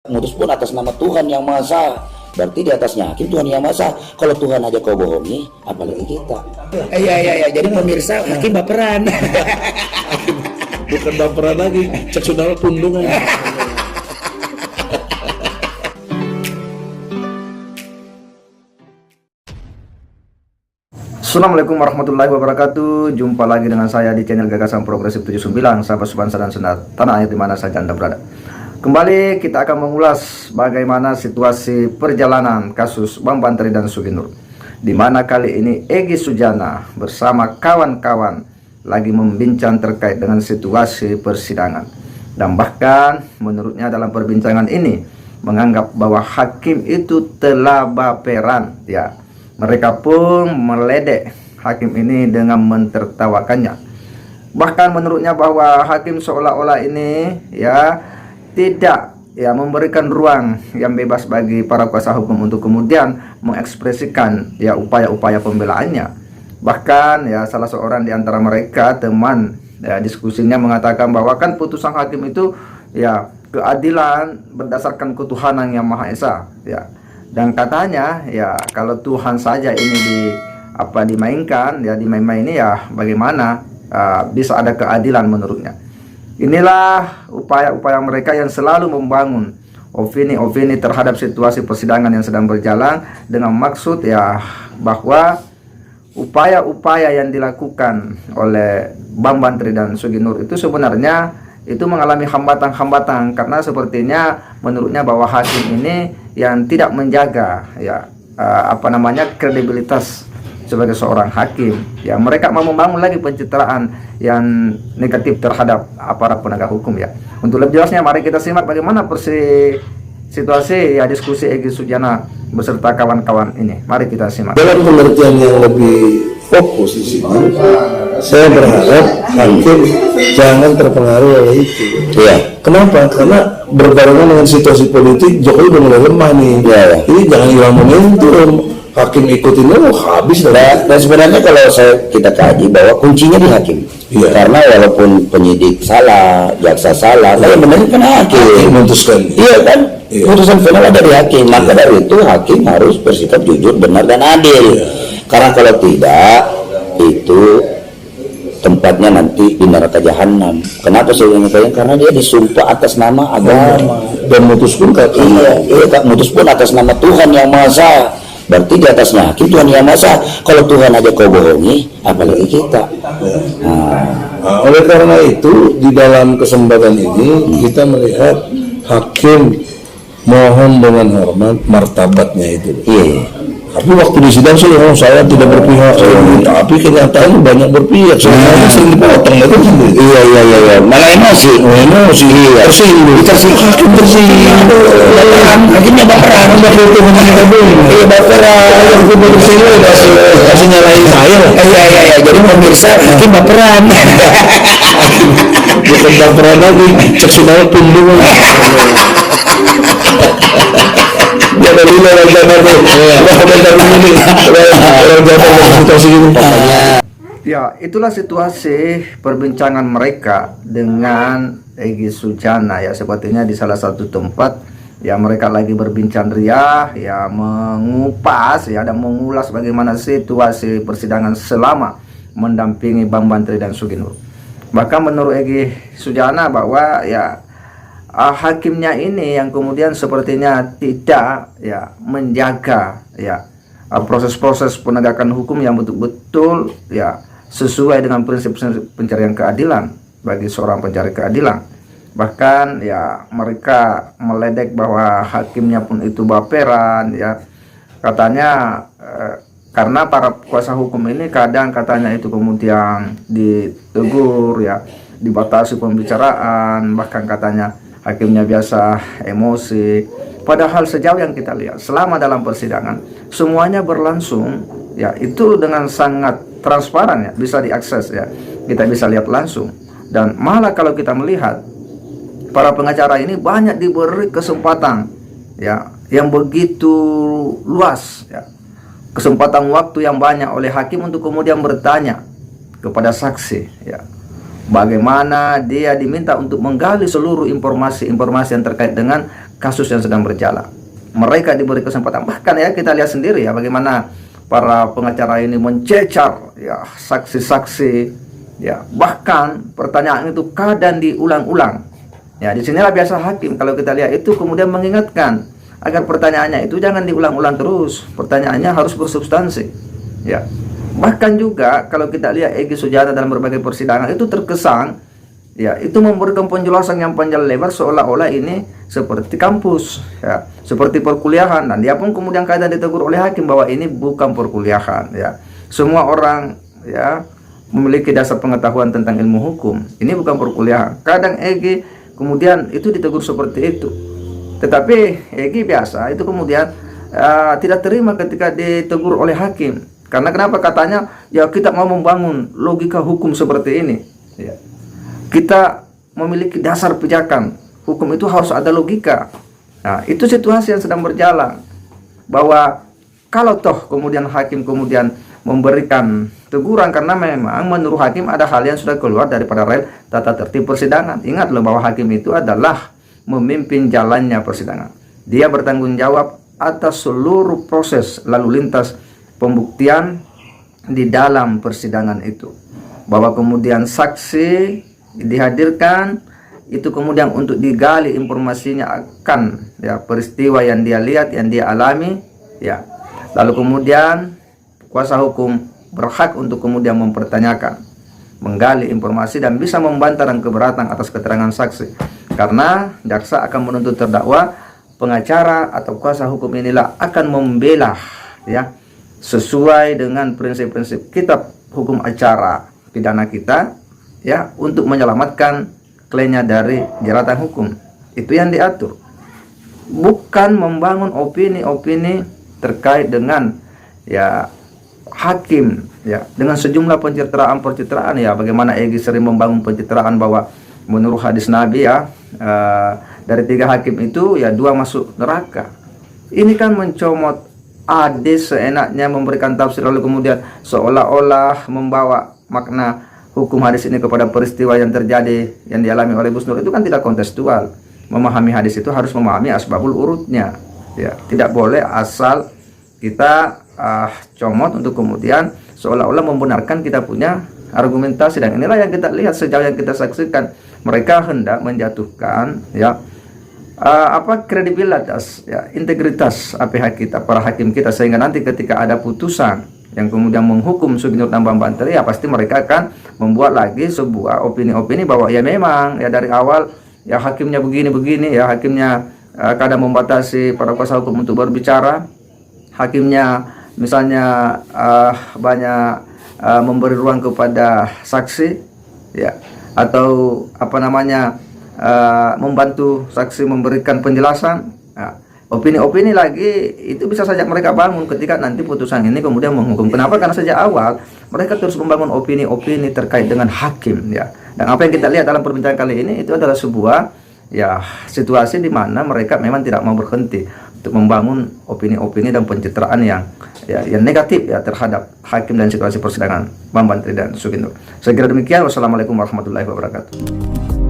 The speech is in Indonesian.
Mutus pun atas nama Tuhan yang Maha Esa. Berarti di atasnya hakim Tuhan yang Maha Esa. Kalau Tuhan aja kau bohongi, apalagi kita. Iya. Jadi pemirsa hakim baperan. Bukan baperan lagi, cek saudara pundungan. Assalamualaikum warahmatullahi wabarakatuh. Jumpa lagi dengan saya di channel Gagasan Progresif 79, sahabat sebangsa dan senat tanah air di mana saja Anda berada. Kembali kita akan mengulas bagaimana situasi perjalanan kasus Bambang Tri dan Sugi Nur, di mana kali ini Egy Sujana bersama kawan-kawan lagi membincang terkait dengan situasi persidangan. Dan bahkan menurutnya dalam perbincangan ini menganggap bahwa hakim itu telah baperan, ya. Mereka pun meledek hakim ini dengan mentertawakannya. Bahkan menurutnya bahwa hakim seolah-olah ini ya tidak memberikan ruang yang bebas bagi para kuasa hukum untuk kemudian mengekspresikan ya upaya-upaya pembelaannya. Bahkan ya salah seorang di antara mereka teman ya, diskusinya mengatakan bahwa kan putusan hakim itu ya keadilan berdasarkan ketuhanan yang Maha Esa, ya. Dan katanya ya kalau Tuhan saja ini dimainkan ya dimain-main ini ya bagaimana bisa ada keadilan menurutnya. Inilah upaya-upaya mereka yang selalu membangun opini-opini terhadap situasi persidangan yang sedang berjalan dengan maksud ya bahwa upaya-upaya yang dilakukan oleh Bambang Tri dan Sugi Nur itu sebenarnya itu mengalami hambatan-hambatan karena sepertinya menurutnya bahwa hakim ini yang tidak menjaga ya kredibilitas sebagai seorang hakim. Ya, mereka mau membangun lagi pencitraan yang negatif terhadap aparat penegak hukum ya. Untuk lebih jelasnya mari kita simak bagaimana situasi ya diskusi Egy Sujana beserta kawan-kawan ini. Mari kita simak. Dalam pengertian yang lebih fokus di sini, saya berharap hakim jangan terpengaruh oleh itu. Iya. Kenapa? Karena berbarengan dengan situasi politik, Jokowi udah mulai lemah nih. Iya. Ini jangan hilang momentum. Hakim ikutin habis dah. Dan sebenarnya kalau kita kaji bahwa kuncinya di hakim. Iya. Karena walaupun penyidik salah, jaksa salah, tapi benar kan hakim memutuskan. Iya kan? Iya. Putusan final ada di hakim. Maka dari itu hakim harus bersikap jujur, benar dan adil. Iya. Karena kalau tidak, itu tempatnya nanti di neraka jahanam. Kenapa saya ingin? Karena dia disumpah atas nama agama Dan mutus pun katanya. Iya, Kak, mutus pun atas nama Tuhan yang Maha Esa. Berarti di atasnya hakim Tuhan yang Maha Esa. Kalau Tuhan aja kau bohongi, apalagi kita. Nah, oleh karena itu di dalam kesempatan ini kita melihat hakim mohon dengan hormat martabatnya itu. Iya. Tapi waktu di sidang saya tidak berpihak, tapi kenyataan banyak berpihak. Saya sering dipotong itu sendiri. Iya. Malah emosi. Iya. Tersinggung. Hakim tersinggung. Hakimnya baperan. Iya baperan. Tersinggung kasih nyalain saya. Iya. Jadi pemirsa hakim baperan. Bukan baperan lagi, cek saudara pundungan. Ya, itulah situasi perbincangan mereka dengan Egy Sujana ya, sepertinya di salah satu tempat ya mereka lagi berbincang riah ya, mengupas ya dan mengulas bagaimana situasi persidangan selama mendampingi Bambang Tri dan Sugi Nur. Bahkan menurut Egy Sujana bahwa ya hakimnya ini yang kemudian sepertinya tidak ya menjaga ya proses-proses penegakan hukum yang betul-betul ya sesuai dengan prinsip pencarian keadilan bagi seorang pencari keadilan. Bahkan ya mereka meledek bahwa hakimnya pun itu baperan ya, katanya karena para kuasa hukum ini kadang katanya itu kemudian ditegur ya, dibatasi pembicaraan, bahkan katanya hakimnya biasa emosi. Padahal sejauh yang kita lihat selama dalam persidangan semuanya berlangsung ya itu dengan sangat transparan ya, bisa diakses ya, kita bisa lihat langsung. Dan malah kalau kita melihat para pengacara ini banyak diberi kesempatan ya yang begitu luas ya, kesempatan waktu yang banyak oleh hakim untuk kemudian bertanya kepada saksi ya. bagaimana dia diminta untuk menggali seluruh informasi-informasi yang terkait dengan kasus yang sedang berjalan. Mereka diberi kesempatan, bahkan ya kita lihat sendiri ya bagaimana para pengacara ini mencecar ya saksi-saksi, ya bahkan pertanyaan itu kadang diulang-ulang. Ya disinilah biasa hakim kalau kita lihat itu kemudian mengingatkan agar pertanyaannya itu jangan diulang-ulang terus, pertanyaannya harus bersubstansi. Ya bahkan juga kalau kita lihat Egy Sujana dalam berbagai persidangan itu terkesan ya itu memberikan penjelasan yang panjang lebar seolah-olah ini seperti kampus ya, seperti perkuliahan, dan dia pun kemudian kadang ditegur oleh hakim bahwa ini bukan perkuliahan ya. Semua orang ya memiliki dasar pengetahuan tentang ilmu hukum. Ini bukan perkuliahan. Kadang Egy kemudian itu ditegur seperti itu. Tetapi Egy biasa itu kemudian tidak terima ketika ditegur oleh hakim. Karena kenapa? Katanya ya kita mau membangun logika hukum seperti ini ya. Kita memiliki dasar pijakan hukum itu harus ada logika. Nah itu situasi yang sedang berjalan, bahwa kalau toh kemudian hakim kemudian memberikan teguran karena memang menurut hakim ada hal yang sudah keluar daripada rel tata tertib persidangan. Ingat loh bahwa hakim itu adalah memimpin jalannya persidangan. Dia bertanggung jawab atas seluruh proses lalu lintas pembuktian di dalam persidangan itu. Bahwa kemudian saksi dihadirkan itu kemudian untuk digali informasinya akan ya peristiwa yang dia lihat, yang dia alami ya. Lalu kemudian kuasa hukum berhak untuk kemudian mempertanyakan, menggali informasi dan bisa membantah dan keberatan atas keterangan saksi. Karena jaksa akan menuntut terdakwa, pengacara atau kuasa hukum inilah akan membela ya sesuai dengan prinsip-prinsip kitab hukum acara pidana kita ya untuk menyelamatkan kliennya dari jeratan hukum. Itu yang diatur, bukan membangun opini-opini terkait dengan ya hakim ya dengan sejumlah pencitraan ya. Bagaimana Egy sering membangun pencitraan bahwa menurut hadis Nabi ya dari 3 hakim itu ya 2 masuk neraka. Ini kan mencomot hadis seenaknya, memberikan tafsir lalu kemudian seolah-olah membawa makna hukum hadis ini kepada peristiwa yang terjadi yang dialami oleh Gus Nur. Itu kan tidak kontekstual. Memahami hadis itu harus memahami asbabul urutnya ya. Tidak boleh asal kita comot untuk kemudian seolah-olah membenarkan kita punya argumentasi. Dan inilah yang kita lihat sejauh yang kita saksikan, mereka hendak menjatuhkan ya kredibilitas ya, integritas APH kita, para hakim kita, sehingga nanti ketika ada putusan yang kemudian menghukum Suginur dan Bambang Tri ya pasti mereka akan membuat lagi sebuah opini-opini bahwa ya memang ya dari awal ya hakimnya begini-begini ya, hakimnya kadang membatasi para kuasa hukum untuk berbicara, hakimnya misalnya banyak memberi ruang kepada saksi ya, atau apa namanya membantu saksi memberikan penjelasan. Opini-opini lagi itu bisa saja mereka bangun ketika nanti putusan ini kemudian menghukum. Kenapa? Karena sejak awal mereka terus membangun opini-opini terkait dengan hakim ya. Dan apa yang kita lihat dalam perbincangan kali ini itu adalah sebuah ya situasi di mana mereka memang tidak mau berhenti untuk membangun opini-opini dan pencitraan yang negatif ya terhadap hakim dan situasi persidangan Bambang Tri dan Suginur. Saya kira demikian. Wassalamualaikum warahmatullahi wabarakatuh.